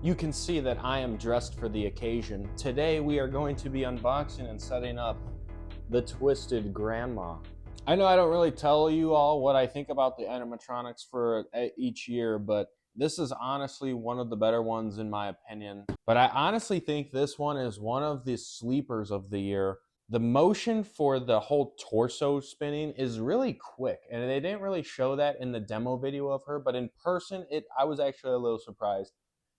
You can see that I am dressed for the occasion. Today we are going to be unboxing and setting up the Twisted Grandma. I know I don't really tell you all what I think about the animatronics for each year, but this is honestly one of the better ones in my opinion. But I honestly think this one is one of the sleepers of the year. The motion for the whole torso spinning is really quick, and they didn't really show that in the demo video of her, but in person, I was actually a little surprised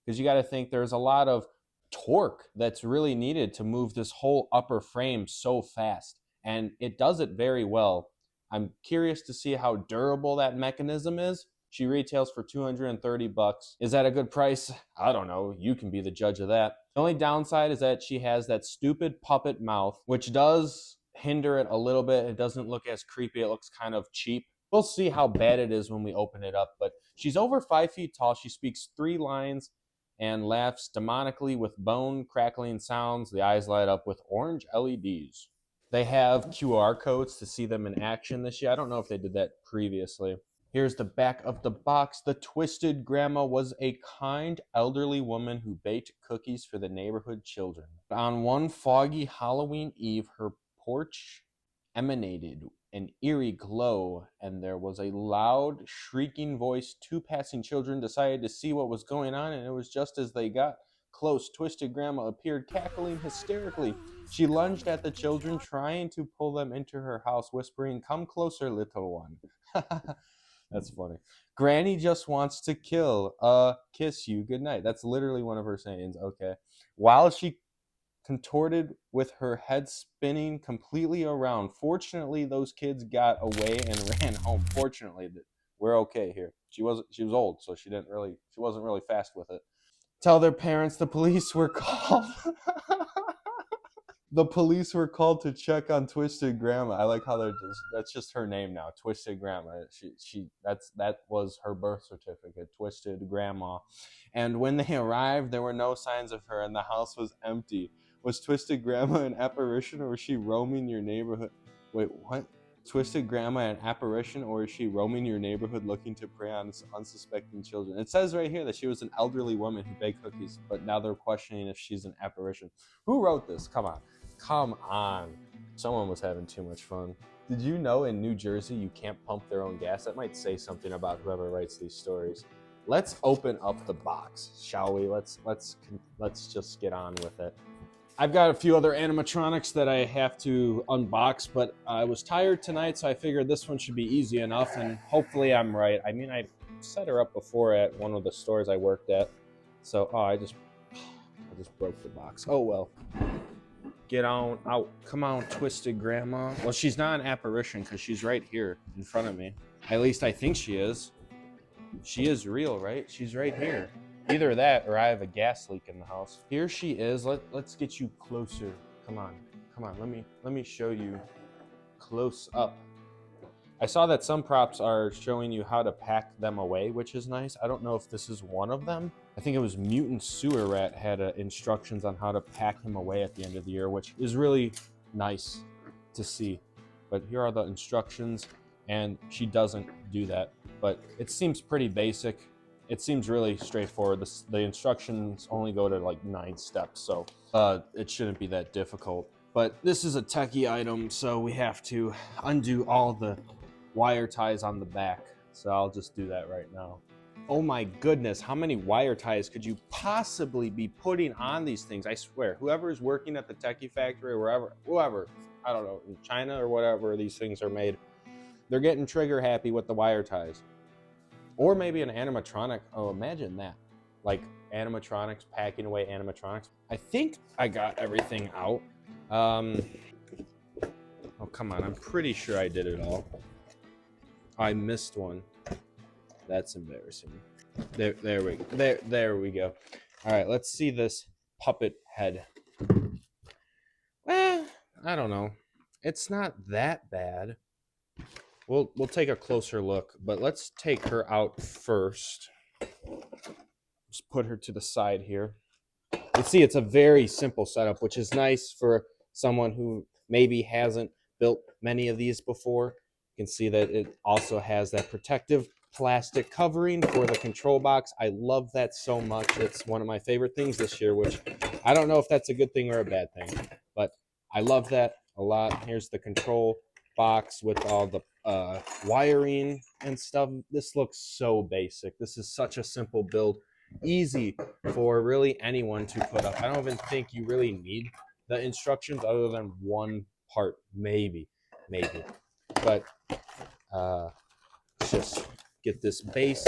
because you got to think there's a lot of torque that's really needed to move this whole upper frame so fast, and it does it very well. I'm curious to see how durable that mechanism is. She retails for 230 bucks. Is that a good price? I don't know. You can be the judge of that. The only downside is that she has that stupid puppet mouth, which does hinder it a little bit. It doesn't look as creepy. It looks kind of cheap. We'll see how bad it is when we open it up, but she's over 5 feet tall. She speaks 3 lines and laughs demonically with bone crackling sounds. The eyes light up with orange LEDs. They have QR codes to see them in action this year. I don't know if they did that previously. Here's the back of the box. The Twisted Grandma was a kind elderly woman who baked cookies for the neighborhood children. On one foggy Halloween Eve, her porch emanated an eerie glow, and there was a loud, shrieking voice. 2 passing children decided to see what was going on, and it was just as they got close, Twisted Grandma appeared, cackling hysterically. She lunged at the children, trying to pull them into her house, whispering, "Come closer, little one." That's funny. "Granny just wants to kiss you. Good night." That's literally one of her sayings. Okay. While she contorted with her head spinning completely around. Fortunately, those kids got away and ran home. Fortunately, we're okay here. She was old, so she wasn't really fast with it. Tell their parents the police were called. The police were called to check on Twisted Grandma. I like how that's just her name now, Twisted Grandma. That was her birth certificate, Twisted Grandma. And when they arrived, there were no signs of her and the house was empty. Was Twisted Grandma an apparition, or was she roaming your neighborhood? Wait, what? Twisted Grandma an apparition, or is she roaming your neighborhood looking to prey on unsuspecting children? It says right here that she was an elderly woman who baked cookies, but now they're questioning if she's an apparition. Who wrote this? Come on. Come on. Someone was having too much fun. Did you know in New Jersey you can't pump their own gas? That might say something about whoever writes these stories. Let's open up the box, shall we? Let's just get on with it. I've got a few other animatronics that I have to unbox, but I was tired tonight, so I figured this one should be easy enough, and hopefully I'm right. I mean, I set her up before at one of the stores I worked at, so I just broke the box. Oh well. Get on out. Come on, Twisted Grandma. Well, she's not an apparition because she's right here in front of me. At least I think she is. She is real, right? She's right here. Either that or I have a gas leak in the house. Here she is. Let's get you closer. Come on. Come on. Let me show you close up. I saw that some props are showing you how to pack them away, which is nice. I don't know if this is one of them. I think it was Mutant Sewer Rat had instructions on how to pack him away at the end of the year, which is really nice to see. But here are the instructions, and she doesn't do that. But it seems pretty basic. It seems really straightforward. The instructions only go to like 9 steps, so it shouldn't be that difficult. But this is a techie item, so we have to undo all the wire ties on the back. So I'll just do that right now. Oh my goodness, how many wire ties could you possibly be putting on these things? I swear, whoever is working at the Techie Factory or whoever, I don't know, in China or whatever these things are made, they're getting trigger happy with the wire ties. Or maybe an animatronic. Oh, imagine that. Like animatronics, packing away animatronics. I think I got everything out. Oh, come on. I'm pretty sure I did it all. I missed one. That's embarrassing. There we go. All right, let's see this puppet head. Well, I don't know. It's not that bad. We'll take a closer look, but let's take her out first. Just put her to the side here. You see, it's a very simple setup, which is nice for someone who maybe hasn't built many of these before. You can see that it also has that protective plastic covering for the control box. I love that so much. It's one of my favorite things this year, which I don't know if that's a good thing or a bad thing, but I love that a lot. Here's the control box with all the wiring and stuff. This looks so basic. This is such a simple build, easy for really anyone to put up. I don't even think you really need the instructions other than one part, maybe, but just get this base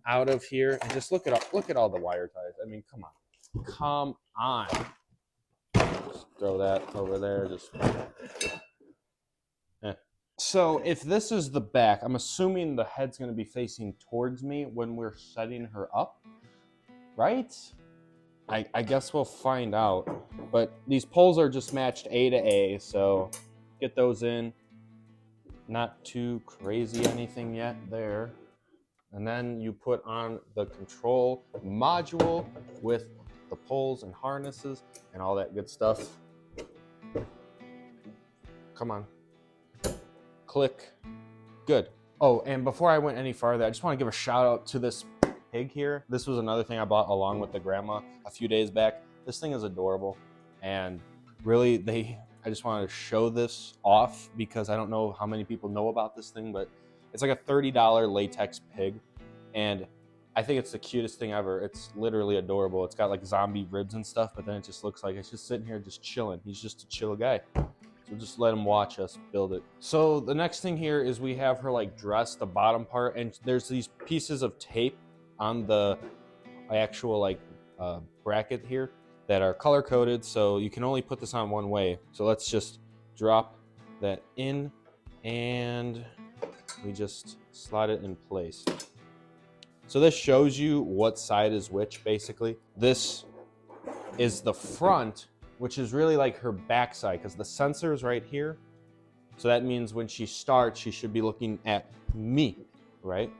out of here and just look at all the wire ties. I mean, come on. Just throw that over there. Just. So if this is the back, I'm assuming the head's going to be facing towards me when we're setting her up, right? I guess we'll find out. But these poles are just matched A to A, so get those in. Not too crazy anything yet there. And then you put on the control module with the poles and harnesses and all that good stuff. Come on. Click. Good. Oh, and before I went any farther, I just want to give a shout out to this pig here. This was another thing I bought along with the grandma a few days back. This thing is adorable, and really I just wanted to show this off because I don't know how many people know about this thing, but it's like a $30 latex pig, and I think it's the cutest thing ever. It's literally adorable. It's got like zombie ribs and stuff, but then it just looks like it's just sitting here just chilling. He's just a chill guy. So just let him watch us build it. So the next thing here is we have her like dress the bottom part, and there's these pieces of tape on the actual like bracket here that are color coded, so you can only put this on one way. So let's just drop that in and we just slide it in place. So this shows you what side is which basically. This is the front, which is really like her backside because the sensor is right here. So that means when she starts, she should be looking at me, right?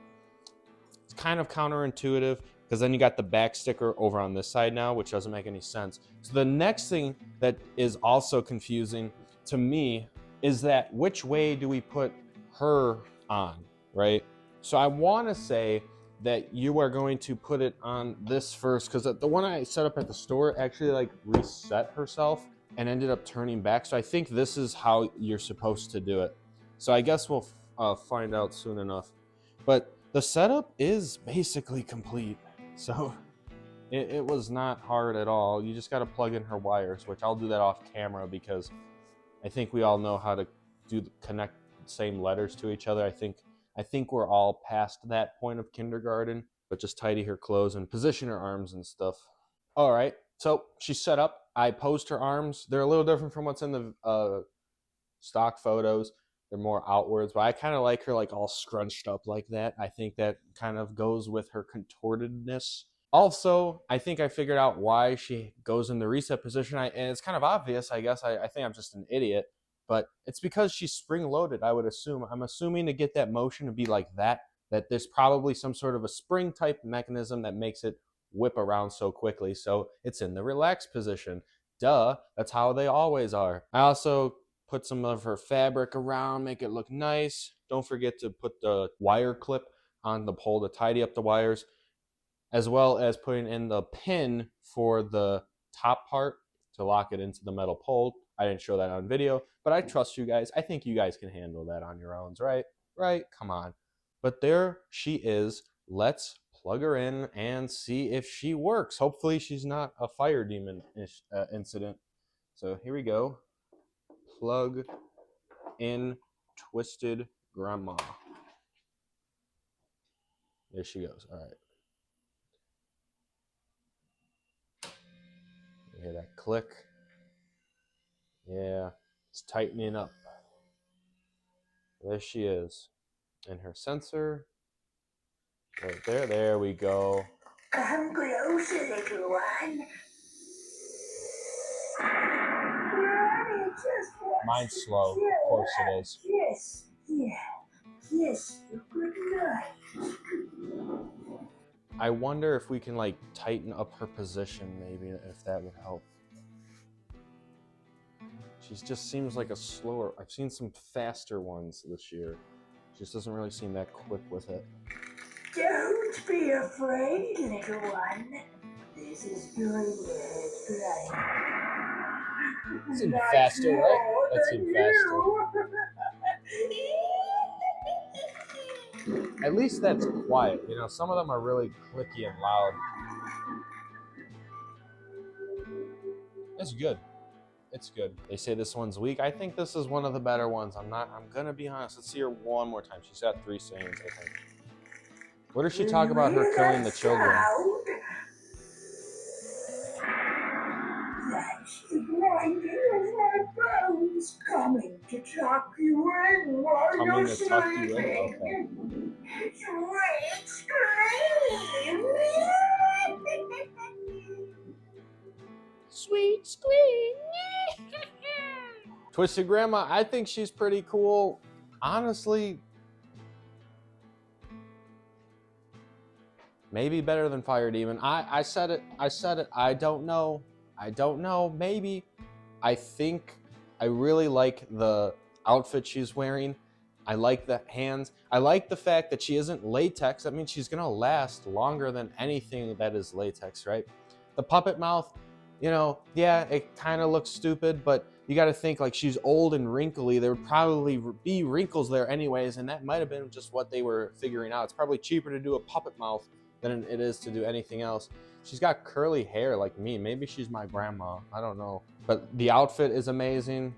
It's kind of counterintuitive because then you got the back sticker over on this side now, which doesn't make any sense. So the next thing that is also confusing to me is that which way do we put her on, right? So I want to say that you are going to put it on this first because the one I set up at the store actually like reset herself and ended up turning back. So I think this is how you're supposed to do it. So I guess we'll find out soon enough. But the setup is basically complete. So it was not hard at all. You just got to plug in her wires, which I'll do that off camera because I think we all know how to connect same letters to each other. I think we're all past that point of kindergarten, but just tidy her clothes and position her arms and stuff. All right, so she's set up. I posed her arms. They're a little different from what's in the stock photos. They're more outwards, but I kind of like her like all scrunched up like that. I think that kind of goes with her contortedness. Also, I think I figured out why she goes in the reset position. And it's kind of obvious, I guess. I think I'm just an idiot. But it's because she's spring-loaded, I would assume. I'm assuming to get that motion to be like that there's probably some sort of a spring-type mechanism that makes it whip around so quickly. So it's in the relaxed position. Duh, that's how they always are. I also put some of her fabric around, make it look nice. Don't forget to put the wire clip on the pole to tidy up the wires, as well as putting in the pin for the top part to lock it into the metal pole. I didn't show that on video, but I trust you guys. I think you guys can handle that on your own, right? Right? Come on. But there she is. Let's plug her in and see if she works. Hopefully she's not a fire demon incident. So here we go. Plug in Twisted Grandma. There she goes. All right. You hear that click? Yeah, it's tightening up. There she is. And her sensor. Right there. There we go. Come closer, little one. Mine's slow. Of course it is. Yes, yeah. Yes, good night. I wonder if we can like tighten up her position, maybe, if that would help. She just seems like a slower. I've seen some faster ones this year. She just doesn't really seem that quick with it. Don't be afraid, little one. This is going to hurt blood. Seemed Much faster, right? more That than seemed faster. you. At least that's quiet. You know, some of them are really clicky and loud. It's good. It's good. They say this one's weak. I think this is one of the better ones. I'm gonna be honest. Let's see her one more time. She's got 3 sayings, I think. What does she talk about her killing the children? That's the grinding of my bones coming to tuck you in while Coming you're to tuck you in? sleeping. Sweet scream! Sweet scream. Twisted Grandma, I think she's pretty cool. Honestly, maybe better than Fire Demon. I said it. I don't know. Maybe. I think I really like the outfit she's wearing. I like the hands. I like the fact that she isn't latex. That means she's gonna last longer than anything that is latex, right? The puppet mouth, you know, yeah, it kind of looks stupid, but you got to think like she's old and wrinkly. There would probably be wrinkles there anyways, and that might have been just what they were figuring out. It's probably cheaper to do a puppet mouth than it is to do anything else. She's got curly hair like me. Maybe she's my grandma. I don't know. But the outfit is amazing.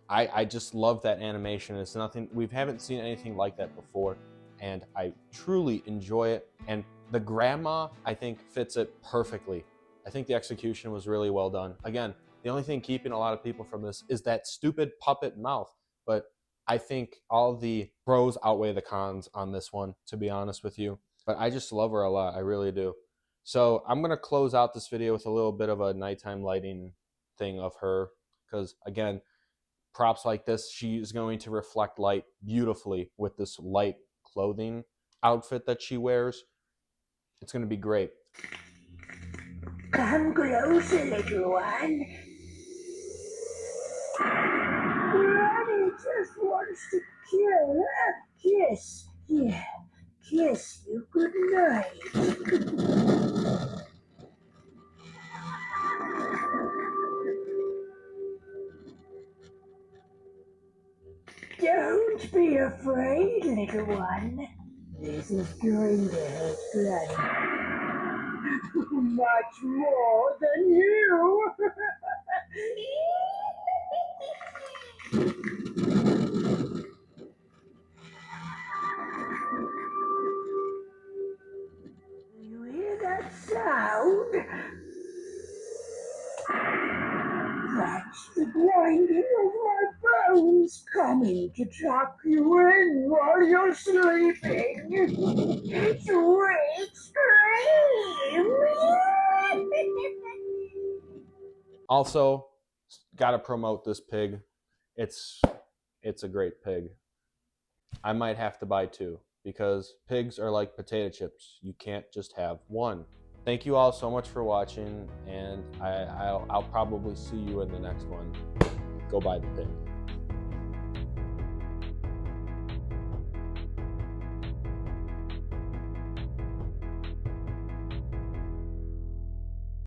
I just love that animation. It's nothing, we haven't seen anything like that before, and I truly enjoy it. And the grandma, I think, fits it perfectly. I think the execution was really well done. Again, the only thing keeping a lot of people from this is that stupid puppet mouth. But I think all the pros outweigh the cons on this one, to be honest with you. But I just love her a lot. I really do. So I'm going to close out this video with a little bit of a nighttime lighting thing of her. Because again, props like this, she is going to reflect light beautifully with this light clothing outfit that she wears. It's going to be great. Come closer, little one. Granny just wants to kiss. Yeah, kiss you good night. Don't be afraid, little one. This is going to hurt blood. Much more than you. You hear that sound? That's the grinding of my bones coming to tuck you in while you're sleeping. Sweet scream! Also, got to promote this pig. It's a great pig. I might have to buy 2 because pigs are like potato chips. You can't just have one. Thank you all so much for watching, and I'll probably see you in the next one. Go buy the pig.